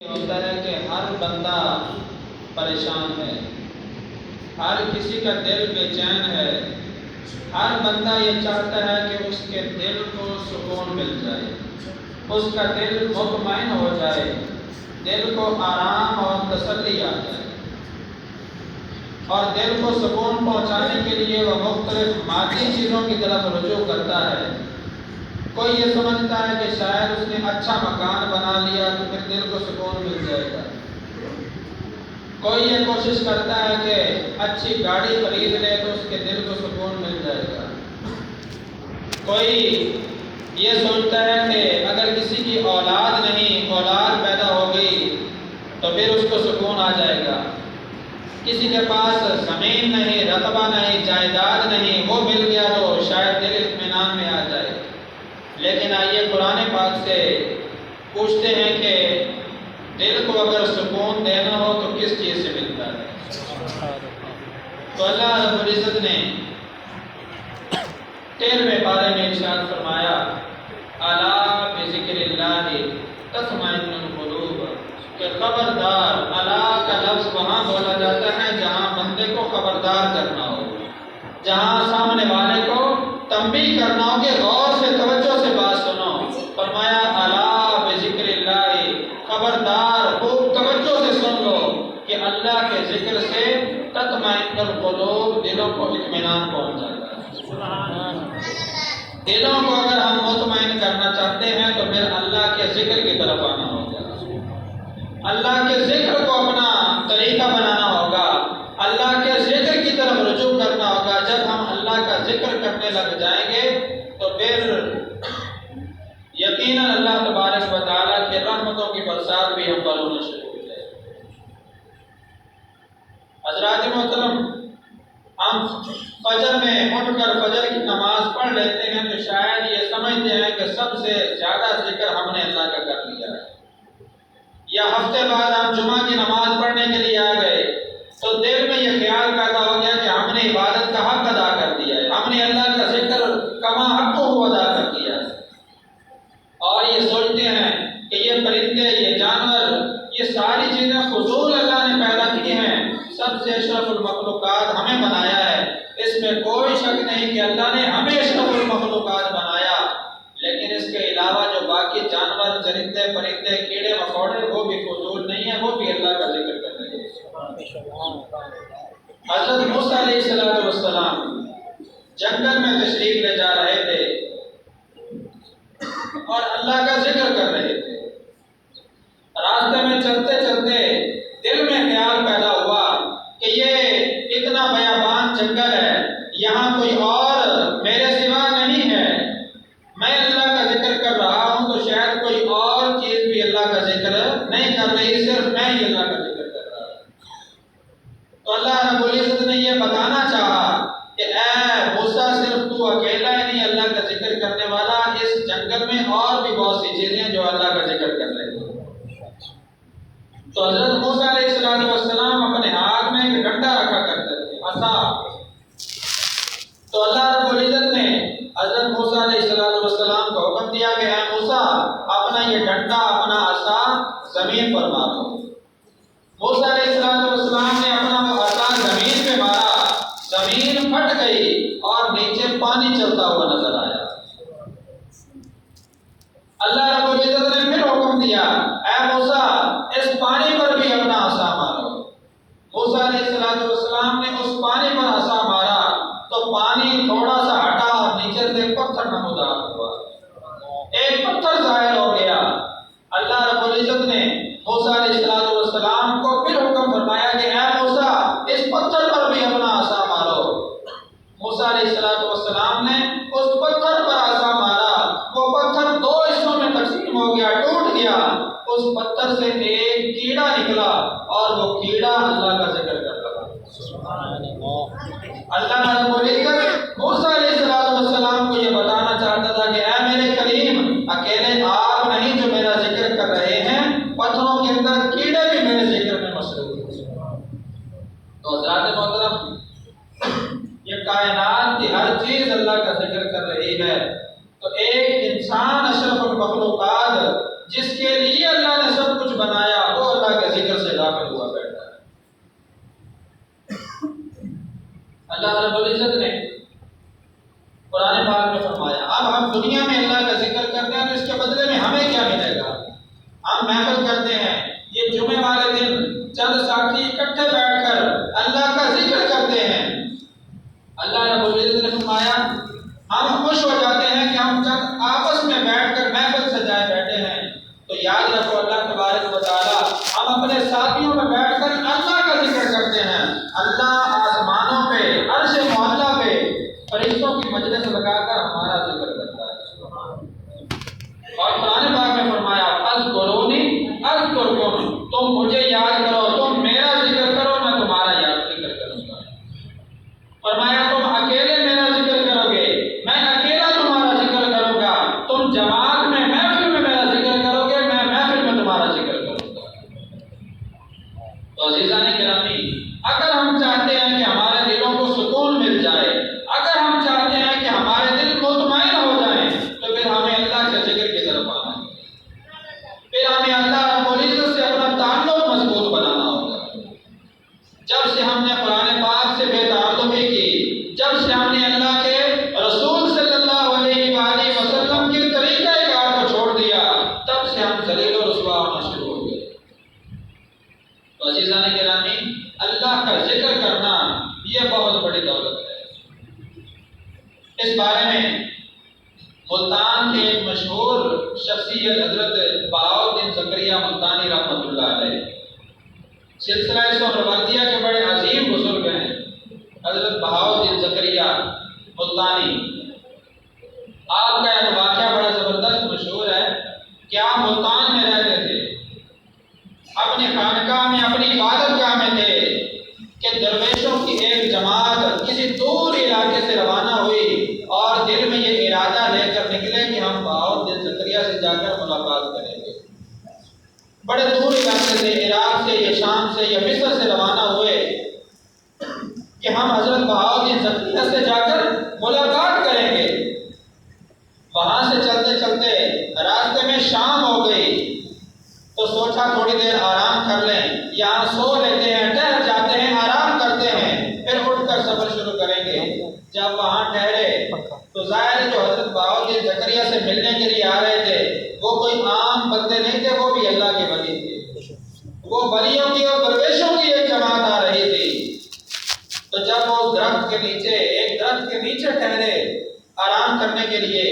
ہوتا ہے کہ ہر بندہ پریشان ہے، ہر کسی کا دل بے چین ہے، ہر بندہ یہ چاہتا ہے کہ اس کے دل کو سکون مل جائے، اس کا دل مطمئن ہو جائے، دل کو آرام اور تسلی آ جائے، اور دل کو سکون پہنچانے کے لیے وہ مختلف مادی چیزوں کی طرف رجوع کرتا ہے۔ کوئی یہ سمجھتا ہے کہ شاید اس نے اچھا مکان بنا لیا تو پھر دل کو سکون مل جائے گا، کوئی یہ کوشش کرتا ہے کہ اچھی گاڑی خرید لے تو اس کے دل کو سکون مل جائے گا، کوئی یہ سوچتا ہے کہ اگر کسی کی اولاد نہیں، اولاد پیدا ہو گئی تو پھر اس کو سکون آ جائے گا، کسی کے پاس زمین نہیں، رقبہ نہیں، جائیداد نہیں، وہ مل گیا تو شاید دل اطمینان میں آ جائے۔ لیکن آئیے قرآن پاک سے پوچھتے ہیں کہ دل کو اگر سکون دینا ہو تو کس چیز سے ملتا ہے؟ تو اللہ رب العزت نے 13ویں پارے میں ارشاد فرمایا، الا بذکر اللہ تطمئن القلوب، کہ خبردار، الا کا لفظ وہاں بولا جاتا ہے جہاں بندے کو خبردار کرنا ہو، جہاں سامنے والے کو تنبیہ کرنا ہو کہ غور سے توجہ سے بات سنو۔ فرمایا الا بذکر اللہ، خبردار خوب توجہ سے سن لو کہ اللہ کے ذکر سے تطمئن القلوب، دلوں کو اطمینان پہنچ جاتا ہے۔ دلوں کو اگر ہم مطمئن کرنا چاہتے ہیں تو پھر اللہ کے ذکر کی طرف آنا ہوگا، اللہ کے ذکر کو اپنا طریقہ بنانا ہوگا، اللہ کے ذکر کی طرف رجوع کرنا ہوگا۔ جب ہم اللہ کا ذکر کرنے لگ جائیں گے تو پھر یقیناً اللہ تبارک و تعالیٰ کی رحمتوں کی برسات بھی ہم پر ہونا شروع ہو جائے۔ حضرات محترم، ہم فجر میں اٹھ کر فجر کی نماز پڑھ لیتے ہیں تو شاید یہ سمجھتے ہیں کہ سب سے زیادہ ذکر ہم نے اللہ کا کر لیا ہے، یا ہفتے بعد ہم جمعہ کی نماز پڑھنے کے لیے آ گئے تو دل میں یہ خیال پیدا ہو گیا کہ ہم نے عبادت کا حق ادا کر دیا ہے، ہم نے اللہ کا ذکر کما حق کو ادا کر دیا ہے، اور یہ سوچتے ہیں کہ یہ پرندے، یہ جانور، یہ ساری چیزیں فضول اللہ نے پیدا کی ہیں، سب سے اشرف المخلوقات ہمیں بنایا ہے، اس میں کوئی شک نہیں کہ اللہ نے ہمیں اشرف المخلوقات بنایا، لیکن اس کے علاوہ جو باقی جانور، چرندے، پرندے، کیڑے مکوڑے، وہ بھی فضول نہیں ہیں، وہ بھی اللہ کا ذکر کر رہے ہیں۔ حضرت موسیٰ علیہ السلام جنگل میں تشریف لے جا رہے تھے اور اللہ کا ذکر کر رہے تھے، راستے میں چلتے چلتے دل میں خیال پیدا ہوا کہ یہ اتنا بیابان جنگل ہے، یہاں کوئی اور میرے سوا نہیں ہے، میں اللہ کا ذکر کر رہا ہوں تو شاید کوئی اور چیز بھی اللہ کا ذکر نہیں کر رہی، صرف میں ہی اللہ کا ذکر کر رہا ہوں۔ تو اللہ رب العزت نے یہ بتانا چاہا کہ اے موسیٰ، صرف تو اکیلا ہی نہیں اللہ کا ذکر کرنے والا، اس جنگل میں اور بھی بہت سی چیزیں ہیں جو اللہ کا ذکر کر رہے ہیں۔ تو حضرت موسیٰ علیہ السلام اپنے ہاتھ میں ایک ڈنڈا رکھا کرتے تھے، عصا۔ تو اللہ رب العزت نے حضرت موسیٰ علیہ السلام کو حکم دیا کہ اے موسیٰ، اپنا یہ ڈنڈا، اپنا عصا زمین پر مارو۔ موسیٰ علیہ السلام نے اپنا وہ عصا زمین پہ مارا، زمین پھٹ گئی اور نیچے پانی چلتا ہوا نظر آیا۔ اللہ رب العزت نے پھر حکم دیا، اے موسیٰ، اس پانی پر بھی اپنا عصا مارو۔ موسیٰ علیہ السلام نے اس پانی پر عصا مارا تو پانی تھوڑا سا ہٹا اور نیچے سے پتھر نمودار ہوا، ایک پتھر ظاہر ہو گیا۔ اللہ رب العزت نے موسیٰ علیہ السلام کو پھر حکم فرمایا کہ اے موسیٰ، اس پتھر پر بھی اپنا عصا مارو۔ موسیٰ علیہ السلام نے اس پتھر پر عصا مارا، وہ پتھر دو حصوں میں تقسیم ہو گیا، ٹوٹ گیا، اس پتھر سے ایک کیڑا نکلا اور وہ کیڑا اللہ کا ذکر کر رہا۔ اللہ رب العزت موسیٰ علیہ السلام کو یہ بتانا چاہتا تھا کہ اے میرے کریم، اکیلے آپ نہیں جو میرا ذکر کر رہے ہیں، پتھروں کے اندر کیڑے بھی میرے ذکر میں مصروف ہیں۔ تو حضرات محترم، یہ کائنات کی ہر چیز اللہ کا ذکر کر رہی ہے، تو ایک انسان اشرف المخلوقات جس کے لیے اللہ نے سب کچھ بنایا، اللہ رب العزت نے قرآن پاک میں فرمایا اب ہم دنیا میں اللہ کا ذکر کرتے ہیں تو اس کے بدلے میں ہمیں کیا ملے گا؟ ہم محفل کرتے ہیں، یہ جمعے والے دن چند ساتھی اکٹھے بیٹھ کر اللہ کا ذکر کرتے ہیں، اللہ رب العزت نے فرمایا ہم خوش ہو جاتے ہیں کہ ہم چند آپس میں بیٹھ کر محفل سجائے بیٹھے ہیں، تو یاد رکھو اللہ تبارک و تعالی ہم اپنے ساتھیوں میں بیٹھ کر اللہ کا ذکر کرتے ہیں، اللہ آسمانوں پہ عرش معلیٰ پہ فرشتوں کی مجلس لگا کر ہمارا ذکر کرتا ہے۔ اور قرآن پاک میں فرمایا اذکرونی اذکرکم، تم مجھے یاد کرو، تم میرا ذکر کرو، میں تمہارا ذکر کروں گا۔ فرمایا تم اکیلے میرا ذکر کرو گے، میں اکیلا تمہارا ذکر کروں گا، تم جماعت میں محفل میں میرا ذکر کرو گے، میں محفل میں تمہارا ذکر کروں گا۔ تو عزیزان گرامی، اگر ہم چاہتے ہیں کہ ہمارے دلوں کو سکون مل جائے، اگر ہم چاہتے ہیں کہ ہمارے دل مطمئن ہو جائیں، تو پھر ہمیں اللہ کے ذکر کی طرف آنا ہے، پھر ہمیں اللہ رب العزت سے اپنا تعلق مضبوط بنانا ہوگا۔ جب سے ہم نے قرآن پاک سے بے تعلقی کی، جب سے ہم نے اللہ کے رسول صلی اللہ علیہ وآلہ وسلم کے طریقہ کار کو چھوڑ دیا، تب سے ہم ذلیل و رسوا ہونا شروع ہو گئے۔ تو عزیزان گرامی، اللہ کا ذکر کرنا یہ بہت بڑی دولت ہے۔ اس بارے میں ملتان کے ایک مشہور شخصیت حضرت بہاؤالدین زکریا ملتانی رحمۃ اللہ علیہ، سلسلہ سہروردیہ کے بڑے عظیم بزرگ ہیں حضرت بہاؤالدین زکریا ملتانی۔ آپ کا ایک واقعہ بڑا زبردست مشہور ہے کہ آپ ملتان میں رہتے تھے، اپنی خانقاہ میں اپنی عبادت گاہ میں تھے کہ درویشوں کی ایک جماعت کسی دور علاقے سے روانہ ہوئی اور دل میں یہ ارادہ لے کر نکلے کہ ہم بہاؤالدین زکریا سے جا کر ملاقات کریں گے۔ بڑے دور علاقے سے، عراق سے یا شام سے یا مصر سے روانہ ہوئے کہ ہم حضرت بہاؤالدین زکریا سے جا کر ملاقات کریں گے۔ وہاں سے چلتے چلتے راستے میں شام ہو گئی تو سوچا تھوڑی دیر آرام کر لیں، یہاں سو لیتے ہیں، ٹہل جاتے ہیں، آرام کرتے ہیں، پھر اٹھ کر سفر شروع کریں گے۔ جب وہاں ٹھہرے تو ظاہر جو حضرت بہاؤالدین زکریا سے ملنے کے لیے آ رہے تھے وہ کوئی عام بندے نہیں تھے، وہ بھی اللہ کے ولی تھے، وہ ولیوں کی اور درویشوں کی ایک جماعت آ رہی تھی۔ تو جب وہ درخت کے نیچے، ایک درخت کے نیچے ٹھہرے آرام کرنے کے لیے،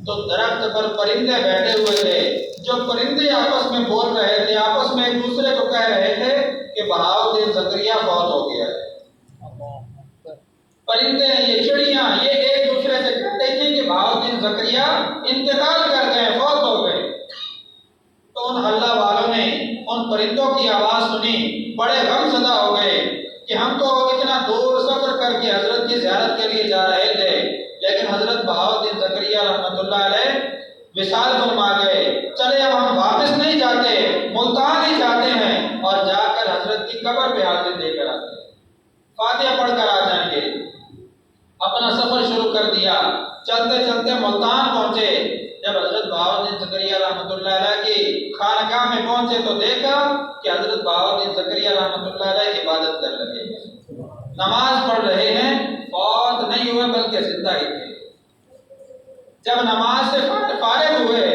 تو درخت پر پرندے بیٹھے ہوئے تھے، جو پرندے آپس میں بول رہے تھے، آپس میں ایک دوسرے کو کہہ رہے تھے کہ بہاؤالدین زکریا فوت ہو گیا ہے۔ پرندے، یہ چڑیاں، یہ ایک دوسرے سے کہتے تھے کہ بہاؤالدین زکریا انتقال کر گئے، فوت ہو گئے۔ تو ان اللہ والوں نے ان پرندوں کی آواز سنی، بڑے غم زدہ ہو گئے کہ ہم تو اتنا دور سفر کر کے حضرت کی زیارت کے لیے جا رہے تھے، لیکن حضرت بہاؤالدین زکریا رحمۃ اللہ علیہ وصال فرما گئے، چلے اب ہم واپس نہیں جاتے، ملتان ہی جاتے ہیں اور جا کر حضرت کی قبر پہ حاضری دے کر آتے ہیں، فاتحہ پڑھ کر آ جائیں گے۔ اپنا سفر شروع کر دیا، چلتے چلتے ملتان پہنچے۔ جب حضرت بہاؤالدین زکریا رحمۃ اللہ علیہ کی خانقاہ میں پہنچے تو دیکھا کہ حضرت بہاؤالدین زکریا رحمۃ اللہ علیہ عبادت کر رہے ہیں، نماز پڑھ رہے ہیں، فوت نہیں ہوئے بلکہ زندہ ہی تھے۔ جب نماز سے فارغ ہوئے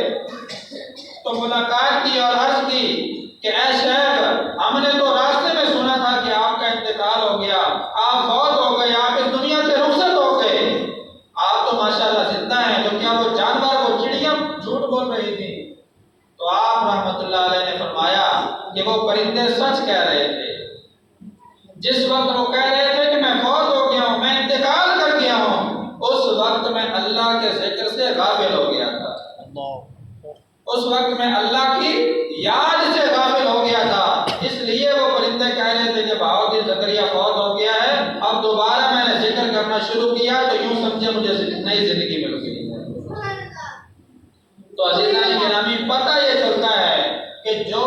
تو ملاقات کی اور عرض کی کہ اے شیخ، ہم نے تو راستے میں سنا تھا کہ آپ کا انتقال ہو گیا، آپ فوت ہو گئے، آپ اس دنیا سے رخصت ہو گئے، آپ تو ماشاءاللہ زندہ ہیں، تو کیا وہ جانور، وہ چڑیاں جھوٹ بول رہی تھی؟ تو آپ رحمۃ اللہ علیہ نے فرمایا کہ وہ پرندے سچ کہہ رہے تھے۔ جس وقت وہ کہہ رہے تھے کہ میں فوت ہو گیا ہوں، میں انتقال کر گیا ہوں، اس وقت میں اللہ کے ذکر سے غافل ہو گیا تھا، اس وقت میں اللہ کی یاد سے غافل ہو گیا تھا، اس لیے وہ پرندے کہہ رہے تھے کہ بہاؤالدین زکریا فوت ہو گیا ہے، اب دوبارہ میں نے ذکر کرنا شروع کیا تو یوں سمجھے مجھے نئی زندگی مل گئی۔ تو عزیزان گرامی، پتہ یہ چلتا ہے کہ جو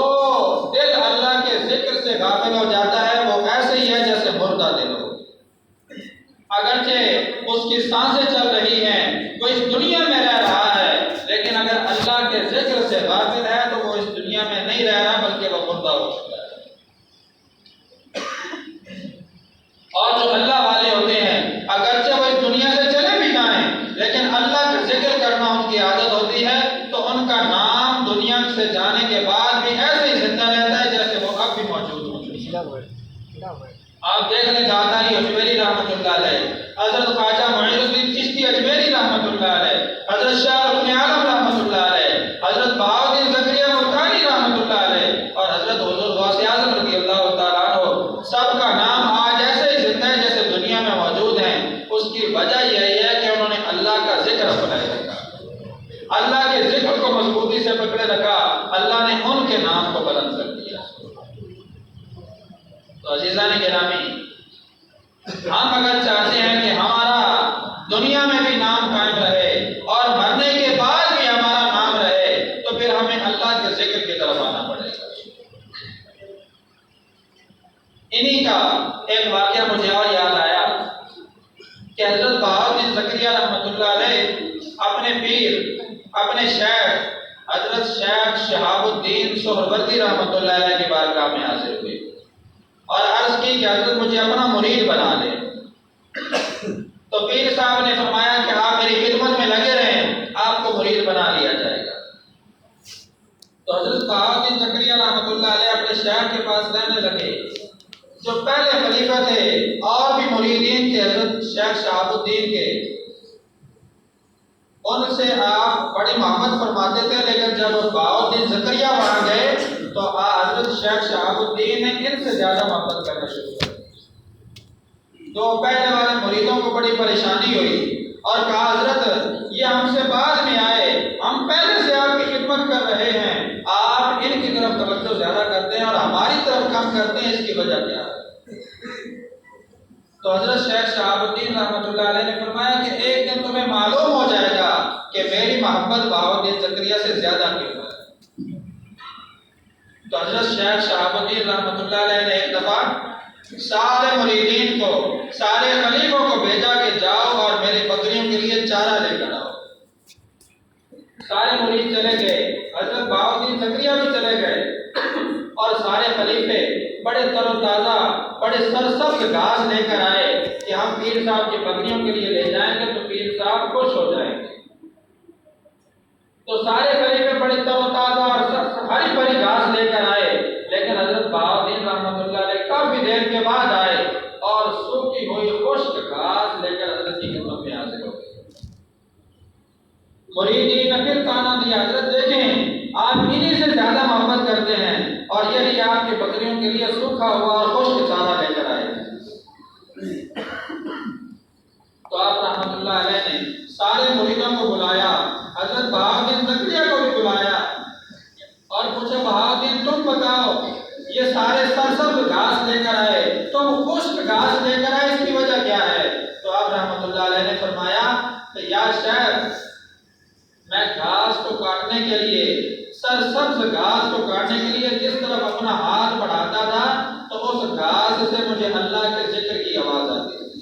دل اللہ کے ذکر سے غافل ہو جاتا ہے وہ ایسے ہی ہے جیسے مردہ دل ہو، اگرچہ اس کی سانسیں چل رہی ہیں، وہ اس دنیا میں رہ رہا ہے، لیکن اگر اللہ کے ذکر سے غافل ہے تو وہ اس دنیا میں نہیں رہ رہا بلکہ وہ مردہ ہو چکا ہے۔ اور جو اللہ والے ہوتے ہیں سے جانے کے بعد بھی ایسے ہی زندہ رہتا ہے جیسے وہ اب بھی موجود ہو. آپ دیکھ لیں داتا علی اجمیری رحمۃ اللہ علیہ، حضرت خواجہ معین الدین چشتی اجمیری رحمۃ اللہ علیہ، حضرت شاہ رکن عالم رحمۃ اللہ علیہ، حضرت بہاؤالدین زکریا ملتانی رحمۃ اللہ علیہ اور حضرت حضور غوث اعظم رضی اللہ تعالیٰ عنہ، سب کا نام آج ایسے ہی زندہ ہے جیسے دنیا میں موجود ہیں. اس کی وجہ یہی ہے کہ انہوں نے اللہ کا ذکر اپنائے رکھا، اللہ کے ذکر کو مضبوطی سے پکڑے رکھا، اللہ نے ان کے نام کو بلند کر دیا. تو عزیزان گرامی، ہم اگر چاہتے ہیں کہ ہمارا دنیا میں بھی نام قائم رہے اور مرنے کے بعد بھی ہمارا نام رہے، تو پھر ہمیں اللہ کے ذکر کی طرف آنا پڑے گا. انہی کا ایک واقعہ مجھے اور یاد آیا کہ حضرت بہاؤالدین زکریا رحمۃ اللہ علیہ اپنے پیر، اپنے شیخ حضرت شیخ شہاب الدین سہروردی رحمۃ اللہ علیہ کی بارگاہ میں حاضر ہوئے اور عرض کی کہ حضرت مجھے اپنا مرید بنا لے. تو پیر صاحب نے فرمایا کہ آپ میری خدمت میں لگے رہیں، آپ کو مرید بنا لیا جائے گا. تو حضرت بہاؤالدین زکریا رحمۃ اللہ علیہ اپنے شیخ کے پاس رہنے لگے. جو پہلے خلیفہ تھے اور بھی مریدین تھے حضرت شیخ شہاب الدین کے، ان سے آپ بڑی محبت فرماتے تھے، لیکن جب بہاؤالدین زکریا وہاں گئے تو حضرت شیخ شہاب الدین نے ان سے زیادہ محبت کرنا شروع کر دی. تو پہلے والے مریدوں کو بڑی پریشانی ہوئی اور کہا حضرت یہ ہم سے بعد میں آئے، ہم پہلے سے آپ کی خدمت کر رہے ہیں، آپ ان کی طرف توجہ زیادہ کرتے ہیں اور ہماری طرف کم کرتے ہیں، اس کی وجہ کیا ہے؟ تو حضرت شیخ شہاب الدین رحمۃ اللہ علیہ نے فرمایا کہ ایک دن تمہیں معلوم ہو جائے گا کہ میری محبت بہاؤالدین زکریا سے زیادہ کیوں ہے. تو حضرت شیخ شہاب الدین رحمۃ اللہ علیہ نے ایک دفعہ سارے مریدین کو، سارے خلیفوں کو بھیجا کہ جاؤ اور میری بکریوں کے لیے چارہ لے کر آؤ. سارے مرید چلے گئے، حضرت بہاؤالدین زکریا بھی چلے گئے اور سارے خلیفے بڑے تر و تازہ، بڑے سرسبز گھاس لے کر آئے کہ ہم پیر صاحب کی بکریوں کے لیے لے جائیں گے تو پیر صاحب خوش ہو جائیں گے. تو سارے خلیفے بڑے تر و تازہ اور ہری بھری گھاس لے کر آئے، لیکن حضرت بہاؤالدین رحمۃ اللہ علیہ کافی دیر کے بعد آئے اور سوکھی ہوئی خشک گھاس لے کر حضرت کی خدمت میں حاضر ہو گئے. مریدین نے پھر تانا دیا، حضرت دیکھیں آپ انہی سے زیادہ محبت کرتے ہیں اور یہی آپ کی بکریوں کے لیے سوکھا ہوا اور خشک چارہ لے کر آئے ہیں. تو آپ رحمۃ اللہ علیہ نے سارے مریدوں کو بلایا، حضرت بہاؤالدین زکریا کو بھی بلایا اور پوچھا بہاؤالدین تم بتاؤ یہ سارے سرسبز گھاس لے کر آئے، تم خشک گھاس لے کر آئے، اس کی وجہ کیا ہے؟ تو آپ رحمۃ اللہ علیہ نے فرمایا کہ یا شیخ میں گھاس کو کاٹنے کے لیے، سرسبز گھاس کو کاٹنے کے لیے جس طرف اپنا ہاتھ بڑھاتا تھا تو اس گھاس سے مجھے اللہ کے ذکر کی آواز آتی تھی.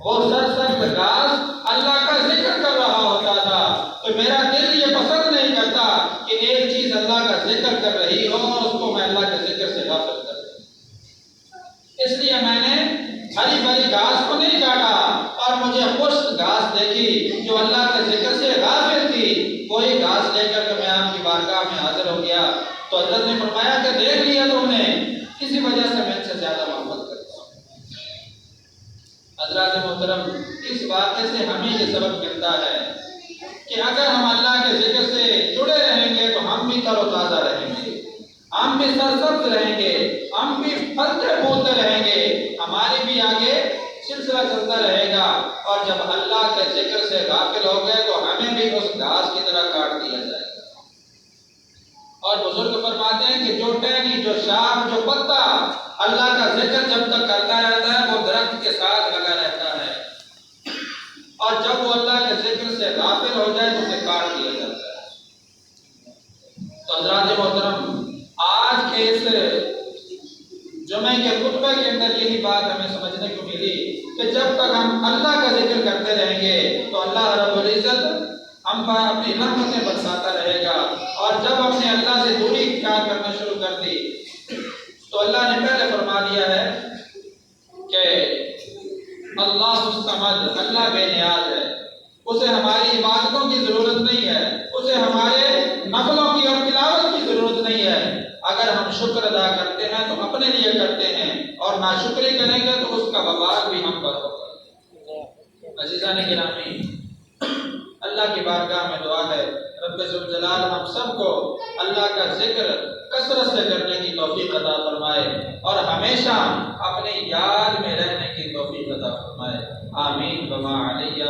وہ سرسبز گھاس اللہ کا ذکر کر رہا ہوتا تھا تو میرا دل یہ پسند نہیں کرتا کہ ایک چیز اللہ کا ذکر کر رہی ہو اور اس کو میں اللہ کے ذکر سے غافل کر دوں. اس لیے میں نے ہری بھری گھاس کو نہیں کاٹا اور مجھے خشک گھاس دیکھی جو اللہ کے ذکر سے غافل تھی، وہی گھاس لے کر کے میں آپ کی بارگاہ میں حاضر ہو گیا. تو حضرت نے فرمایا کہ دیکھ لیا تم نے، اسی وجہ سے میں ان سے زیادہ محبت کرتا ہوں. حضرات محترم، اس واقعے سے ہمیں یہ سبق ملتا ہے کہ اگر ہم اللہ کے ذکر سے جڑے رہیں گے تو ہم بھی تر و تازہ رہیں گے، ہم بھی سرسبز رہیں گے، ہم بھی پھلتے پھولتے رہیں گے، ہماری بھی آگے سلسلہ چلتا رہے گا. اور جب اللہ کے ذکر سے غافل ہو گئے تو ہمیں بھی اس گھاس کی طرح کاٹ دیا جائے گا. اور بزرگ فرماتے ہیں کہ جو ٹہنی، جو شاخ، جو پتا اللہ کا ذکر جب تک کرتا رہتا ہے وہ درخت کے ساتھ لگا رہتا ہے، اور جب وہ اللہ کے ذکر سے غافل ہو جائے تو اسے کاٹ دیا جاتا ہے. تو حضرات محترم، آج کے اس جمعے کے خطبے کے اندر یہی بات ہمیں سمجھنے کو ملی کہ جب تک ہم اللہ کا ذکر کرتے رہیں گے تو اللہ رب العزت ہم پر اپنی رحمتیں برساتا رہے گا. اور جب ہم نے اللہ سے دوری اختیار کرنا شروع کر دی تو اللہ نے پہلے فرما دیا ہے کہ اللہ الصمد، اللہ بے نیاز ہے، اسے ہماری عبادتوں کی ضرورت نہیں ہے، اسے ہمارے نفلوں کی اور پاک بھی ہم پر ہو۔ عزیزان گرامی، اللہ کی بارگاہ میں دعا ہے رب ذوالجلال ہم سب کو اللہ کا ذکر کثرت سے کرنے کی توفیق عطا فرمائے اور ہمیشہ اپنے یاد میں رہنے کی توفیق عطا فرمائے۔ آمین وما علیہ